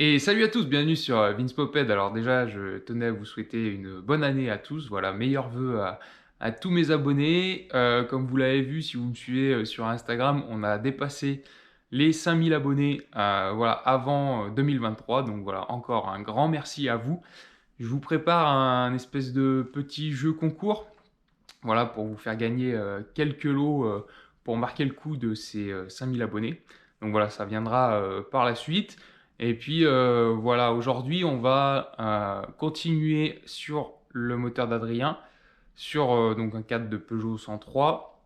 Et salut à tous, bienvenue sur Vince Poped. Alors déjà, je tenais à vous souhaiter une bonne année à tous. Voilà, meilleurs vœux à tous mes abonnés. Comme vous l'avez vu, si vous me suivez sur Instagram, on a dépassé les 5000 abonnés voilà, avant 2023. Donc voilà, encore un grand merci à vous. Je vous prépare un espèce de petit jeu concours, voilà, pour vous faire gagner quelques lots pour marquer le coup de ces 5000 abonnés. Donc voilà, ça viendra par la suite. Et puis voilà, aujourd'hui, on va continuer sur le moteur d'Adrien, sur donc un 4 de Peugeot 103.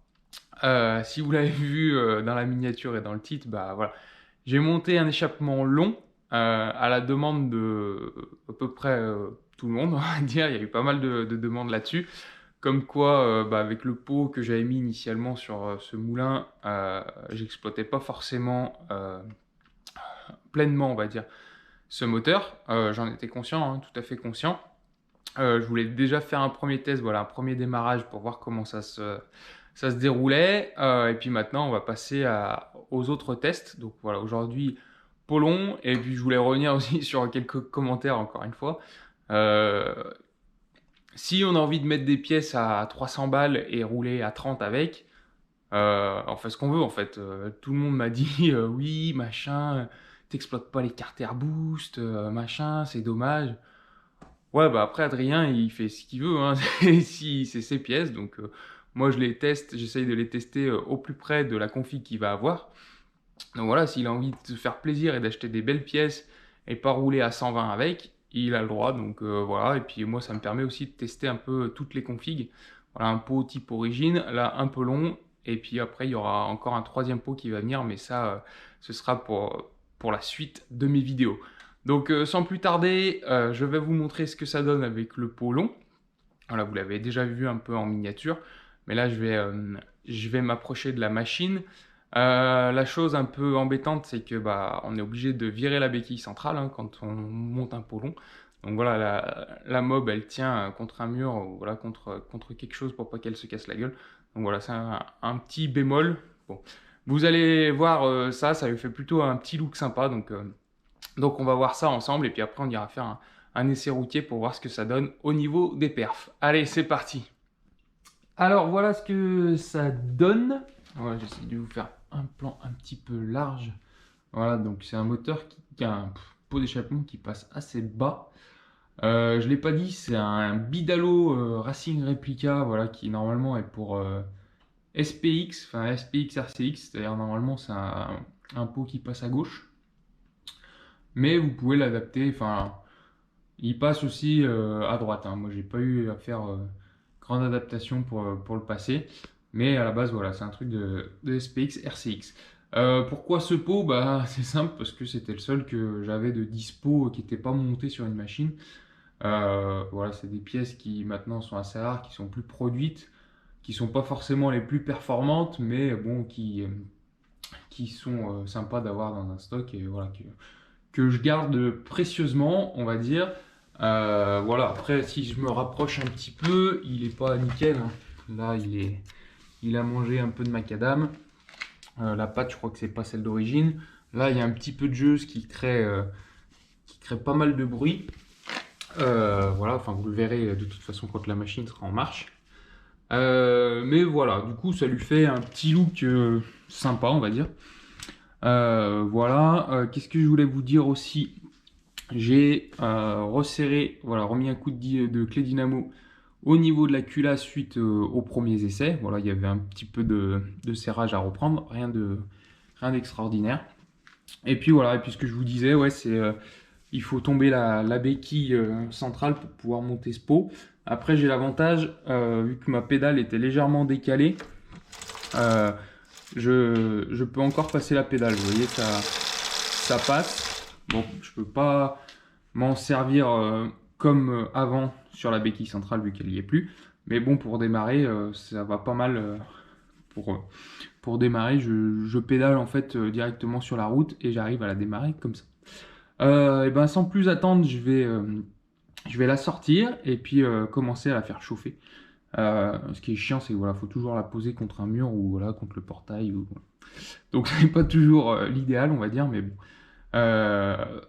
Si vous l'avez vu dans la miniature et dans le titre, bah voilà, j'ai monté un échappement long à la demande de à peu près tout le monde, on va dire. Il y a eu pas mal de demandes là-dessus. Comme quoi, bah, avec le pot que j'avais mis initialement sur ce moulin, j'exploitais pas forcément pleinement, on va dire, ce moteur. J'en étais conscient, hein, tout à fait conscient. Je voulais déjà faire un premier test, voilà, un premier démarrage pour voir comment ça se déroulait. Et puis maintenant, on va passer aux autres tests. Donc voilà, aujourd'hui, pot long. Et puis je voulais revenir aussi sur quelques commentaires, encore une fois. Euh, Si on a envie de mettre des pièces à 300 balles et rouler à 30 avec, on fait ce qu'on veut en fait. Tout le monde m'a dit oui, machin, t'exploites pas les carter boost, machin, c'est dommage. Ouais, bah après Adrien, il fait ce qu'il veut, hein. Si c'est ses pièces, donc moi je les teste, j'essaye de les tester au plus près de la config qu'il va avoir. Donc voilà, s'il a envie de se faire plaisir et d'acheter des belles pièces et pas rouler à 120 avec, il a le droit. Donc voilà, et puis moi ça me permet aussi de tester un peu toutes les configs. Voilà, un pot type origine, là un peu long, et puis après il y aura encore un troisième pot qui va venir, mais ça ce sera pour la suite de mes vidéos. Donc sans plus tarder, je vais vous montrer ce que ça donne avec le pot long. Voilà, vous l'avez déjà vu un peu en miniature, mais là je vais m'approcher de la machine. La chose un peu embêtante, c'est que bah, on est obligé de virer la béquille centrale hein, quand on monte un pot long. Donc voilà, la mob, elle tient contre un mur ou voilà, contre quelque chose pour pas qu'elle se casse la gueule. Donc voilà, c'est un petit bémol. Bon, vous allez voir ça lui fait plutôt un petit look sympa. Donc on va voir ça ensemble et puis après on ira faire un essai routier pour voir ce que ça donne au niveau des perfs. Allez, c'est parti. Alors voilà ce que ça donne. Voilà, j'essaie de vous faire un plan un petit peu large. Voilà, donc c'est un moteur qui a un pot d'échappement qui passe assez bas. Je ne l'ai pas dit, c'est un Bidalo Racing Replica, voilà, qui normalement est pour SPX, enfin SPX RCX, c'est-à-dire normalement c'est un pot qui passe à gauche. Mais vous pouvez l'adapter, enfin, il passe aussi à droite, hein. Moi j'ai pas eu à faire grande adaptation pour le passer. Mais à la base, voilà, c'est un truc de SPX RCX. Pourquoi ce pot? Bah, c'est simple, parce que c'était le seul que j'avais de dispo qui n'était pas monté sur une machine. Voilà, c'est des pièces qui maintenant sont assez rares, qui sont plus produites, qui sont pas forcément les plus performantes, mais bon, qui sont sympas d'avoir dans un stock et voilà, que je garde précieusement, on va dire. Voilà, après, si je me rapproche un petit peu, il est pas nickel, hein. Là, il a mangé un peu de macadam. La pâte, je crois que c'est pas celle d'origine. Là, il y a un petit peu de jeu, ce qui crée pas mal de bruit. Voilà, enfin, vous le verrez de toute façon quand la machine sera en marche. Mais voilà, du coup, ça lui fait un petit look sympa, on va dire. Voilà, qu'est-ce que je voulais vous dire aussi? J'ai resserré, voilà, remis un coup de clé dynamo au niveau de la culasse suite aux premiers essais. Voilà, il y avait un petit peu de serrage à reprendre, rien d'extraordinaire. Et puis voilà, et puis ce que je vous disais, ouais, c'est il faut tomber la béquille centrale pour pouvoir monter ce pot. Après, j'ai l'avantage, vu que ma pédale était légèrement décalée, euh, je peux encore passer la pédale. Vous voyez, ça passe. Bon, je peux pas m'en servir comme avant sur la béquille centrale vu qu'elle n'y est plus. Mais bon, pour démarrer, ça va pas mal. Pour démarrer, je pédale en fait directement sur la route et j'arrive à la démarrer comme ça. Et ben sans plus attendre, je vais la sortir et puis commencer à la faire chauffer. Ce qui est chiant, c'est que voilà, faut toujours la poser contre un mur ou voilà, contre le portail. Voilà. Donc c'est pas toujours l'idéal, on va dire, mais bon. Euh,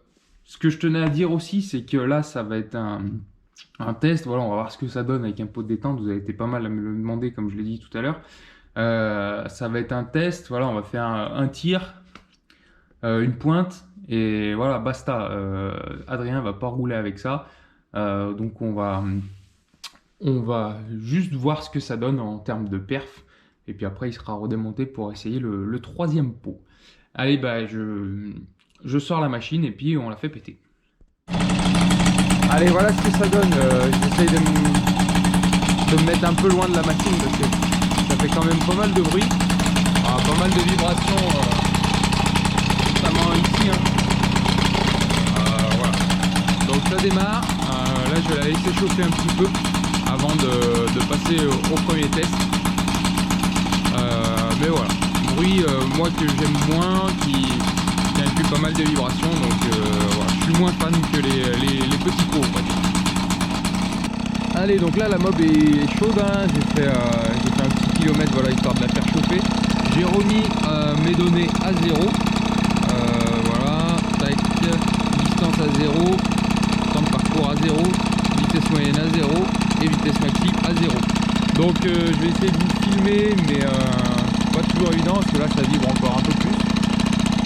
Ce que je tenais à dire aussi, c'est que là, ça va être un test. Voilà, on va voir ce que ça donne avec un pot de détente. Vous avez été pas mal à me le demander, comme je l'ai dit tout à l'heure. Ça va être un test. Voilà, on va faire un tir, une pointe, et voilà, basta. Adrien va pas rouler avec ça. Donc on va juste voir ce que ça donne en termes de perf. Et puis après, il sera redémonté pour essayer le troisième pot. Allez, bah, je sors la machine et puis on la fait péter. Allez, voilà ce que ça donne. J'essaye de me mettre un peu loin de la machine parce que ça fait quand même pas mal de bruit. Pas mal de vibrations, notamment ici. Hein. Voilà. Donc ça démarre. Là, je vais la laisser chauffer un petit peu avant de passer au premier test. Mais voilà, bruit moi que j'aime moins, qui inclut pas mal de vibrations, donc voilà, je suis moins fan que les petits pots, on va dire. Allez, donc là la mob est chaude, hein. J'ai fait un petit kilomètre, voilà, histoire de la faire chauffer. J'ai remis mes données à 0. Voilà, tac, distance à 0, temps de parcours à 0, vitesse moyenne à 0 et vitesse maxi à 0. Donc je vais essayer de vous filmer, mais pas toujours évident parce que là ça vibre encore un peu plus.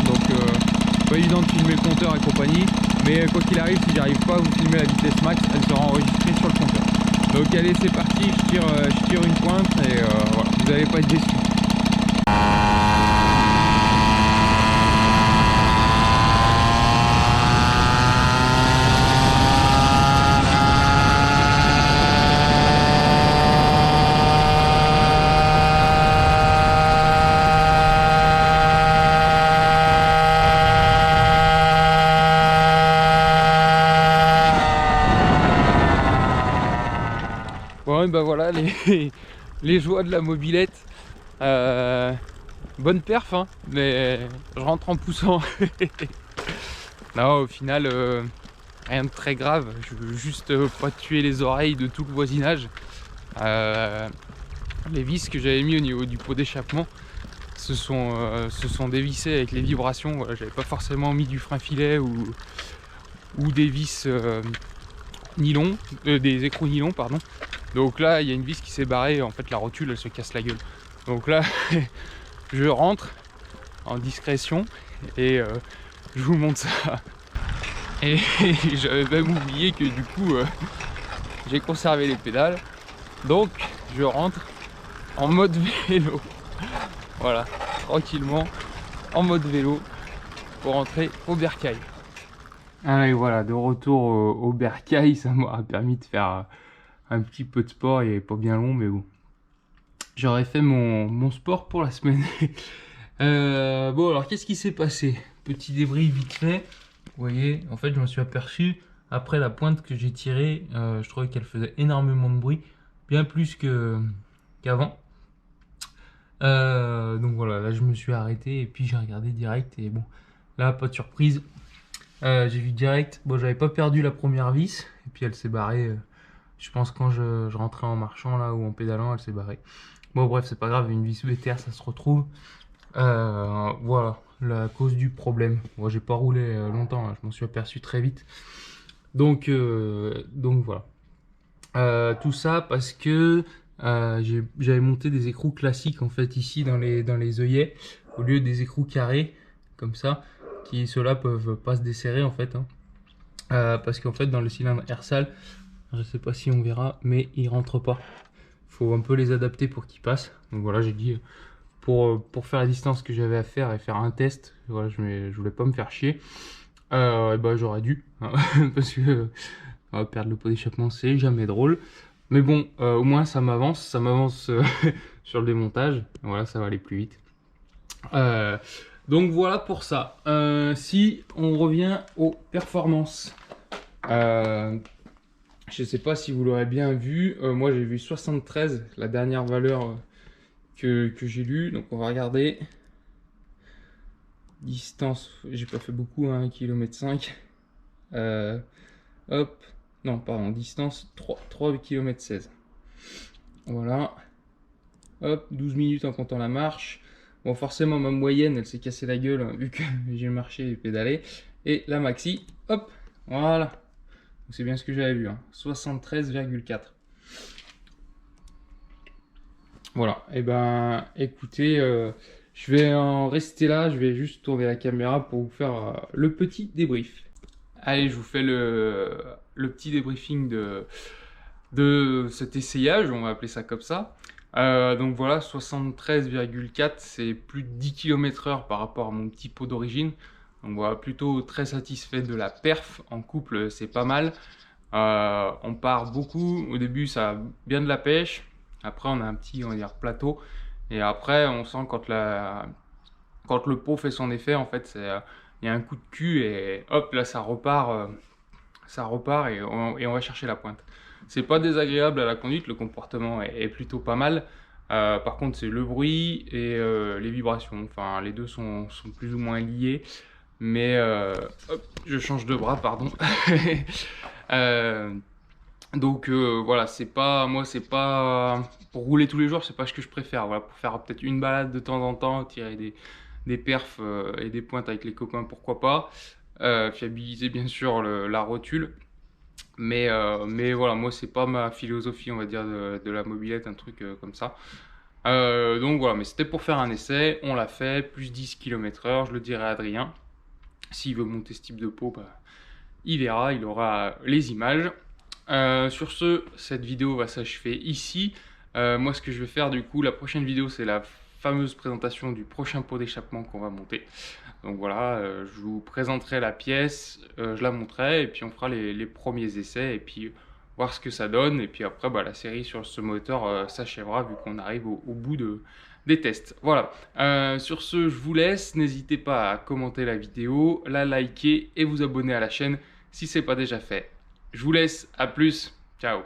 Donc pas évident de filmer le compteur et compagnie. Mais quoi qu'il arrive, si j'arrive pas à vous filmer la vitesse max, elle sera enregistrée sur le compteur. Donc allez, c'est parti, je tire une pointe et voilà, vous n'allez pas être déçus. Bon, et ben voilà les joies de la mobilette. Bonne perf, hein, mais je rentre en poussant. Non, au final, rien de très grave. Je veux juste pas tuer les oreilles de tout le voisinage. Les vis que j'avais mis au niveau du pot d'échappement se sont dévissées avec les vibrations. Voilà, j'avais pas forcément mis du frein filet ou des vis nylon, des écrous nylon, pardon. Donc là, il y a une vis qui s'est barrée, en fait la rotule elle se casse la gueule. Donc là, je rentre en discrétion et je vous montre ça. Et j'avais même oublié que du coup, j'ai conservé les pédales. Donc je rentre en mode vélo. Voilà, tranquillement, en mode vélo pour rentrer au bercail. Allez, voilà, de retour au bercail, ça m'a permis de faire un petit peu de sport. Il est pas bien long, mais bon. J'aurais fait mon sport pour la semaine. Bon, alors qu'est-ce qui s'est passé? Petit débris vite fait. Vous voyez, en fait, je me suis aperçu, après la pointe que j'ai tirée, je trouvais qu'elle faisait énormément de bruit, bien plus qu'avant. Donc voilà, là je me suis arrêté et puis j'ai regardé direct et bon, là pas de surprise. J'ai vu direct, bon j'avais pas perdu la première vis et puis elle s'est barrée, je pense quand je rentrais en marchant là ou en pédalant elle s'est barrée. Bon bref c'est pas grave, une vis BTR ça se retrouve. Voilà la cause du problème. Moi j'ai pas roulé longtemps, hein, je m'en suis aperçu très vite. Donc voilà. Tout ça parce que j'avais monté des écrous classiques en fait ici dans les œillets au lieu des écrous carrés comme ça qui ceux-là peuvent pas se desserrer en fait, hein. Parce qu'en fait dans le cylindre Airsal, je sais pas si on verra mais ils rentrent pas, faut un peu les adapter pour qu'ils passent. Donc voilà, j'ai dit pour faire la distance que j'avais à faire et faire un test, voilà, je voulais pas me faire chier, et bah j'aurais dû, hein, parce que perdre le pot d'échappement c'est jamais drôle. Mais bon, au moins ça m'avance sur le démontage. Voilà, ça va aller plus vite. Donc voilà pour ça. Si on revient aux performances, je sais pas si vous l'aurez bien vu. Moi j'ai vu 73, la dernière valeur que j'ai lue. Donc on va regarder. Distance, j'ai pas fait beaucoup, hein, 1,5 km. Hop. Non, pardon, distance 3 km 16. Voilà. Hop, 12 minutes en comptant la marche. Bon, forcément, ma moyenne, elle s'est cassée la gueule, hein, vu que j'ai marché et pédalé. Et la maxi, hop, voilà. C'est bien ce que j'avais vu, hein, 73,4. Voilà, et ben écoutez, je vais en rester là, je vais juste tourner la caméra pour vous faire le petit débrief. Allez, je vous fais le petit débriefing de cet essayage, on va appeler ça comme ça. Donc voilà, 73,4, c'est plus de 10 km/h par rapport à mon petit pot d'origine. Donc voilà, plutôt très satisfait de la perf en couple, c'est pas mal. On part beaucoup, au début ça a bien de la pêche, après on a un petit, on va dire, plateau, et après on sent quand le pot fait son effet, en fait, il y a un coup de cul et hop, là ça repart et on va chercher la pointe. C'est pas désagréable à la conduite, le comportement est plutôt pas mal. Par contre, c'est le bruit et les vibrations. Enfin, les deux sont plus ou moins liés. Mais hop, je change de bras, pardon. Donc voilà, c'est pas pour rouler tous les jours, c'est pas ce que je préfère. Voilà, pour faire peut-être une balade de temps en temps, tirer des perfs et des pointes avec les copains, pourquoi pas. Fiabiliser bien sûr la rotule. Mais voilà, moi c'est pas ma philosophie, on va dire, de la mobilette, un truc comme ça. Donc voilà, mais c'était pour faire un essai, on l'a fait, plus 10 km/h, je le dirai à Adrien. S'il veut monter ce type de pot, bah, il verra, il aura les images. Sur ce, cette vidéo va s'achever ici. Moi, ce que je vais faire du coup, la prochaine vidéo, c'est la fameuse présentation du prochain pot d'échappement qu'on va monter. Donc voilà, je vous présenterai la pièce, je la montrerai, et puis on fera les premiers essais, et puis voir ce que ça donne. Et puis après, bah, la série sur ce moteur s'achèvera, vu qu'on arrive au bout des tests. Voilà, sur ce, je vous laisse. N'hésitez pas à commenter la vidéo, la liker et vous abonner à la chaîne si ce n'est pas déjà fait. Je vous laisse, à plus, ciao.